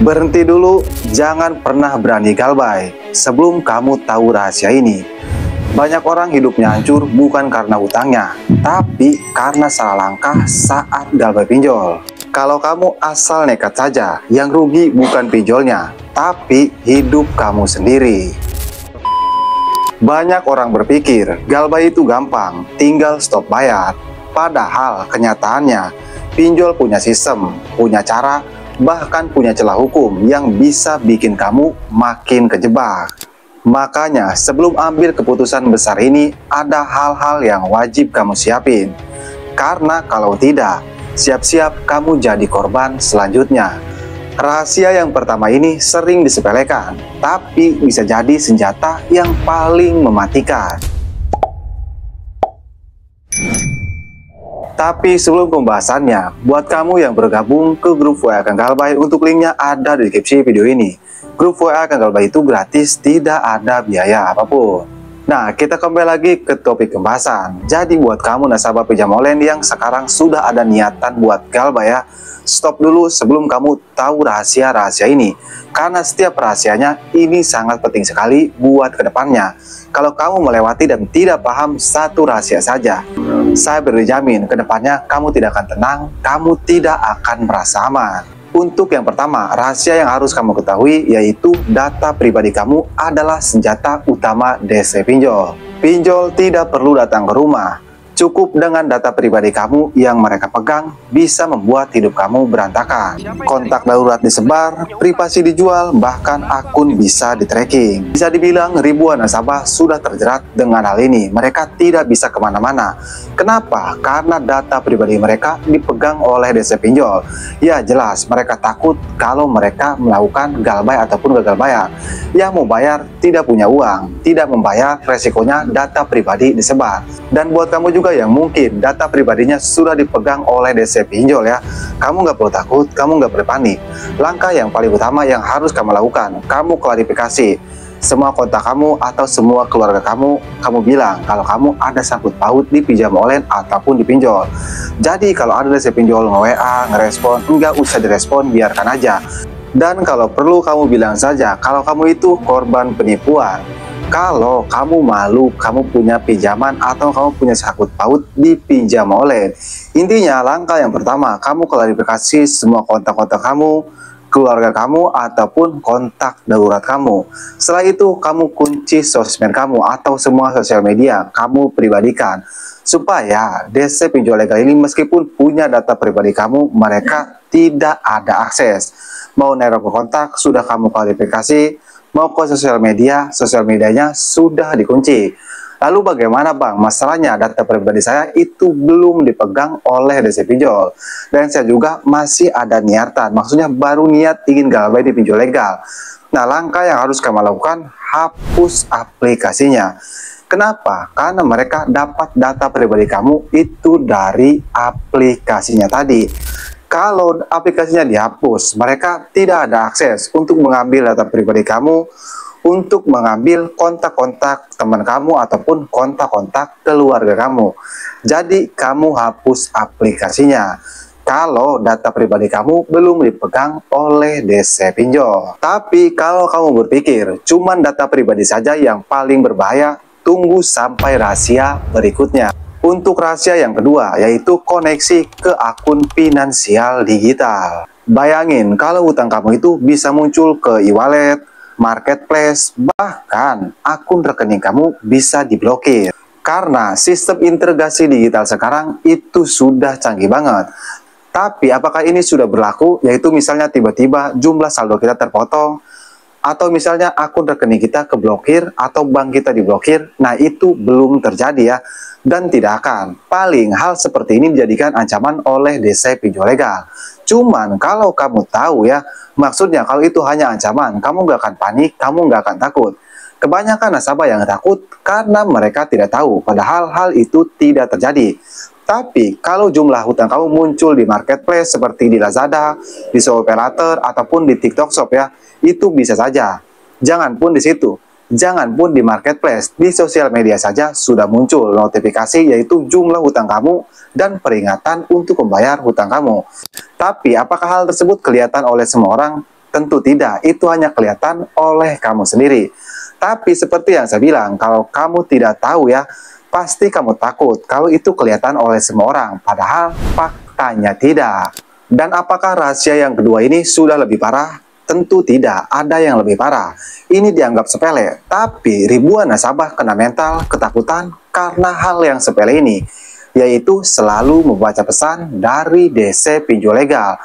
Berhenti dulu, jangan pernah berani galbay sebelum kamu tahu rahasia ini. Banyak orang hidupnya hancur bukan karena utangnya, tapi karena salah langkah saat galbay pinjol. Kalau kamu asal nekat saja, yang rugi bukan pinjolnya, tapi hidup kamu sendiri. Banyak orang berpikir galbay itu gampang, tinggal stop bayar. Padahal kenyataannya, pinjol punya sistem, punya cara, bahkan punya celah hukum yang bisa bikin kamu makin kejebak. Makanya sebelum ambil keputusan besar ini, ada hal-hal yang wajib kamu siapin. Karena kalau tidak, siap-siap kamu jadi korban selanjutnya. Rahasia yang pertama ini sering disepelekan, tapi bisa jadi senjata yang paling mematikan. Tapi sebelum pembahasannya, buat kamu yang bergabung ke grup WA Kang Galbay, untuk linknya ada di deskripsi video ini. Grup WA Kang Galbay itu gratis, tidak ada biaya apapun. Nah, kita kembali lagi ke topik pembahasan. Jadi buat kamu nasabah pinjam online yang sekarang sudah ada niatan buat galbay ya, stop dulu sebelum kamu tahu rahasia-rahasia ini. Karena setiap rahasianya ini sangat penting sekali buat kedepannya. Kalau kamu melewati dan tidak paham satu rahasia saja, saya berjamin kedepannya kamu tidak akan tenang, kamu tidak akan merasa aman. Untuk yang pertama, rahasia yang harus kamu ketahui yaitu data pribadi kamu adalah senjata utama DC pinjol. Pinjol tidak perlu datang ke rumah. Cukup dengan data pribadi kamu yang mereka pegang bisa membuat hidup kamu berantakan. Kontak darurat disebar, privasi dijual, bahkan akun bisa di-tracking. Bisa dibilang ribuan nasabah sudah terjerat dengan hal ini. Mereka tidak bisa kemana-mana. Kenapa? Karena data pribadi mereka dipegang oleh DC pinjol. Ya jelas, mereka takut kalau mereka melakukan galbay ataupun gagal bayar. Yang mau bayar tidak punya uang, tidak membayar, resikonya data pribadi disebar. Dan buat kamu juga yang mungkin data pribadinya sudah dipegang oleh DC pinjol ya, kamu nggak perlu takut, kamu nggak perlu panik. Langkah yang paling utama yang harus kamu lakukan, kamu klarifikasi semua kontak kamu atau semua keluarga kamu bilang kalau kamu ada sangkut paut di pinjam online ataupun di pinjol. Jadi kalau ada DC pinjol nge-WA, ngerespon, nggak usah direspon, biarkan aja. Dan kalau perlu kamu bilang saja kalau kamu itu korban penipuan. Kalau kamu malu, kamu punya pinjaman atau kamu punya sangkut paut di pinjam online. Intinya langkah yang pertama, kamu klarifikasi semua kontak-kontak kamu, keluarga kamu, ataupun kontak darurat kamu. Setelah itu, kamu kunci sosmed kamu atau semua sosial media kamu pribadikan. Supaya DC pinjol legal ini meskipun punya data pribadi kamu, mereka tidak ada akses. Mau neror ke kontak, sudah kamu klarifikasi. Mau ke sosial medianya sudah dikunci. Lalu bagaimana bang? Masalahnya data pribadi saya itu belum dipegang oleh DC pinjol. Dan saya juga masih ada niatan, maksudnya baru niat ingin galbay di pinjol legal. Nah, langkah yang harus kamu lakukan, hapus aplikasinya. Kenapa? Karena mereka dapat data pribadi kamu itu dari aplikasinya tadi. Kalau aplikasinya dihapus, mereka tidak ada akses untuk mengambil data pribadi kamu, untuk mengambil kontak-kontak teman kamu ataupun kontak-kontak keluarga kamu. Jadi kamu hapus aplikasinya kalau data pribadi kamu belum dipegang oleh DC pinjol. Tapi kalau kamu berpikir cuman data pribadi saja yang paling berbahaya, tunggu sampai rahasia berikutnya. Untuk rahasia yang kedua, yaitu koneksi ke akun finansial digital. Bayangin kalau hutang kamu itu bisa muncul ke e-wallet, marketplace, bahkan akun rekening kamu bisa diblokir. Karena sistem integrasi digital sekarang itu sudah canggih banget. Tapi apakah ini sudah berlaku? Yaitu misalnya tiba-tiba jumlah saldo kita terpotong, atau misalnya akun rekening kita keblokir atau bank kita diblokir. Nah, itu belum terjadi ya, dan tidak akan. Paling hal seperti ini dijadikan ancaman oleh DC pinjol legal. Cuman kalau kamu tahu ya, maksudnya kalau itu hanya ancaman, kamu nggak akan panik, kamu nggak akan takut. Kebanyakan nasabah yang takut karena mereka tidak tahu, padahal hal itu tidak terjadi. Tapi kalau jumlah hutang kamu muncul di marketplace seperti di Lazada, di ShopOperator, ataupun di TikTok Shop ya, itu bisa saja. Jangan pun di situ, jangan pun di marketplace, di sosial media saja sudah muncul notifikasi yaitu jumlah hutang kamu dan peringatan untuk membayar hutang kamu. Tapi apakah hal tersebut kelihatan oleh semua orang? Tentu tidak, itu hanya kelihatan oleh kamu sendiri. Tapi seperti yang saya bilang, kalau kamu tidak tahu ya, pasti kamu takut kalau itu kelihatan oleh semua orang, padahal faktanya tidak. Dan apakah rahasia yang kedua ini sudah lebih parah? Tentu tidak, ada yang lebih parah. Ini dianggap sepele, tapi ribuan nasabah kena mental ketakutan karena hal yang sepele ini, yaitu selalu membaca pesan dari DC pinjol legal.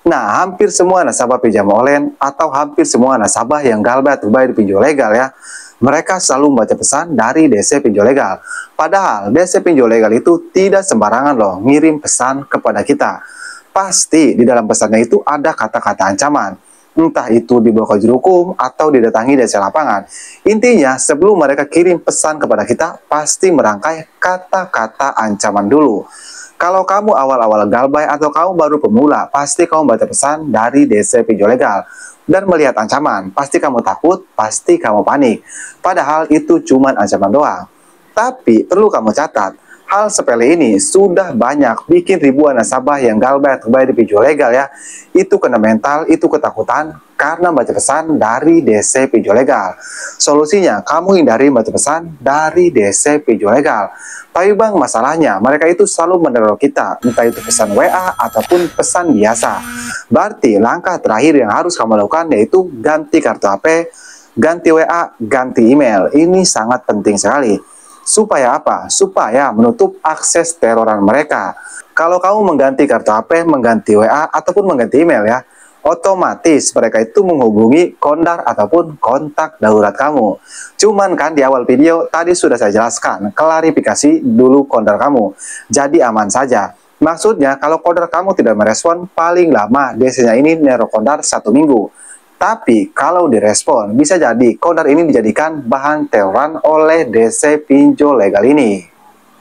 Nah, hampir semua nasabah pinjam online atau hampir semua nasabah yang galbay atau buy di pinjol legal ya, mereka selalu membaca pesan dari DC pinjol legal. Padahal DC pinjol legal itu tidak sembarangan loh ngirim pesan kepada kita. Pasti di dalam pesannya itu ada kata-kata ancaman. Entah itu dibawa ke juru hukum atau didatangi dari lapangan. Intinya, sebelum mereka kirim pesan kepada kita, pasti merangkai kata-kata ancaman dulu. Kalau kamu awal-awal galbay atau kamu baru pemula, pasti kamu baca pesan dari DC pinjol legal dan melihat ancaman. Pasti kamu takut, pasti kamu panik. Padahal itu cuma ancaman doang. Tapi perlu kamu catat, hal sepele ini sudah banyak bikin ribuan nasabah yang galbay atau buy di pinjol legal ya, itu kena mental, itu ketakutan karena baca pesan dari DC pinjol legal. Solusinya, kamu hindari baca pesan dari DC pinjol legal. Tapi bang, masalahnya mereka itu selalu meneror kita, entah itu pesan WA ataupun pesan biasa. Berarti langkah terakhir yang harus kamu lakukan yaitu ganti kartu HP, ganti WA, ganti email. Ini sangat penting sekali. Supaya apa? Supaya menutup akses teroran mereka. Kalau kamu mengganti kartu HP, mengganti WA, ataupun mengganti email ya, otomatis mereka itu menghubungi kondar ataupun kontak darurat kamu. Cuman kan di awal video tadi sudah saya jelaskan, klarifikasi dulu kondar kamu. Jadi aman saja. Maksudnya kalau kondar kamu tidak merespon, paling lama DC-nya ini nero kondar 1 minggu. Tapi kalau direspon, bisa jadi kondar ini dijadikan bahan teroran oleh DC pinjol legal ini.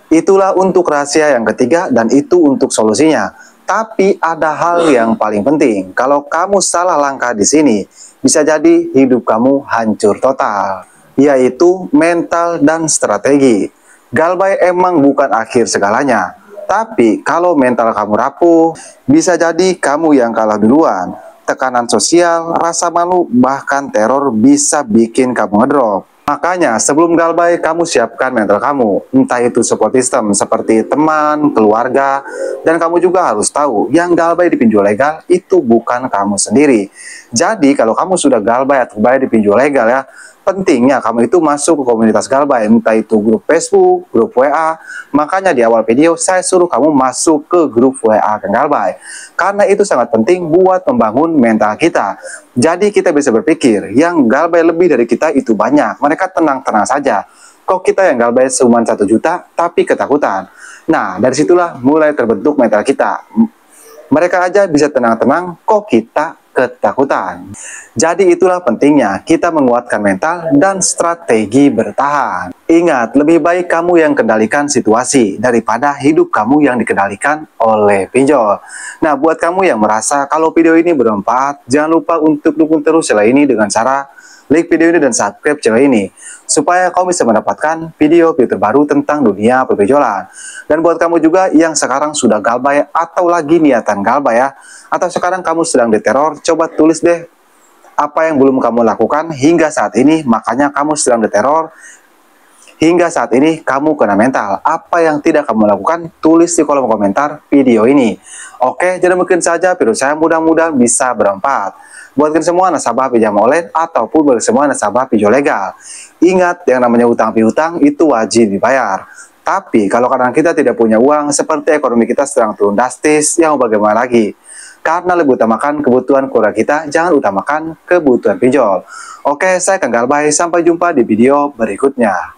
Itulah untuk rahasia yang ketiga dan itu untuk solusinya. Tapi ada hal yang paling penting. Kalau kamu salah langkah di sini, bisa jadi hidup kamu hancur total, yaitu mental dan strategi. Galbay emang bukan akhir segalanya. Tapi kalau mental kamu rapuh, bisa jadi kamu yang kalah duluan. Tekanan sosial, rasa malu, bahkan teror bisa bikin kamu ngedrop. Makanya sebelum galbay, kamu siapkan mental kamu. Entah itu support system seperti teman, keluarga, dan kamu juga harus tahu yang galbay di pinjol legal itu bukan kamu sendiri. Jadi kalau kamu sudah galbay atau buy di pinjol legal ya, pentingnya kamu itu masuk ke komunitas galbay, entah itu grup Facebook, grup WA. Makanya di awal video saya suruh kamu masuk ke grup WA Kang Galbay. Karena itu sangat penting buat membangun mental kita. Jadi kita bisa berpikir, yang galbay lebih dari kita itu banyak. Mereka tenang-tenang saja. Kok kita yang galbay cuma 1 juta tapi ketakutan. Nah, dari situlah mulai terbentuk mental kita. Mereka aja bisa tenang-tenang, kok kita ketakutan. Jadi itulah pentingnya kita menguatkan mental dan strategi bertahan. Ingat, lebih baik kamu yang kendalikan situasi daripada hidup kamu yang dikendalikan oleh pinjol. Nah, buat kamu yang merasa kalau video ini bermanfaat, jangan lupa untuk dukung terus channel ini dengan cara like video ini dan subscribe channel ini, supaya kamu bisa mendapatkan video-video terbaru tentang dunia perpinjolan. Dan buat kamu juga yang sekarang sudah galbay atau lagi niatan galbay ya, atau sekarang kamu sedang diteror, coba tulis deh apa yang belum kamu lakukan hingga saat ini, makanya kamu sedang diteror. Hingga saat ini kamu kena mental. Apa yang tidak kamu lakukan, tulis di kolom komentar video ini. Oke, jadi mungkin saja video saya mudah-mudahan bisa bermanfaat buat kalian semua nasabah pinjam online ataupun bagi semua nasabah pinjol legal. Ingat, yang namanya utang piutang itu wajib dibayar. Tapi kalau kadang kita tidak punya uang, seperti ekonomi kita sedang turun drastis, yang bagaimana lagi? Karena lebih utamakan kebutuhan keluarga kita, jangan utamakan kebutuhan pinjol. Oke, saya Kang Galbay, sampai jumpa di video berikutnya.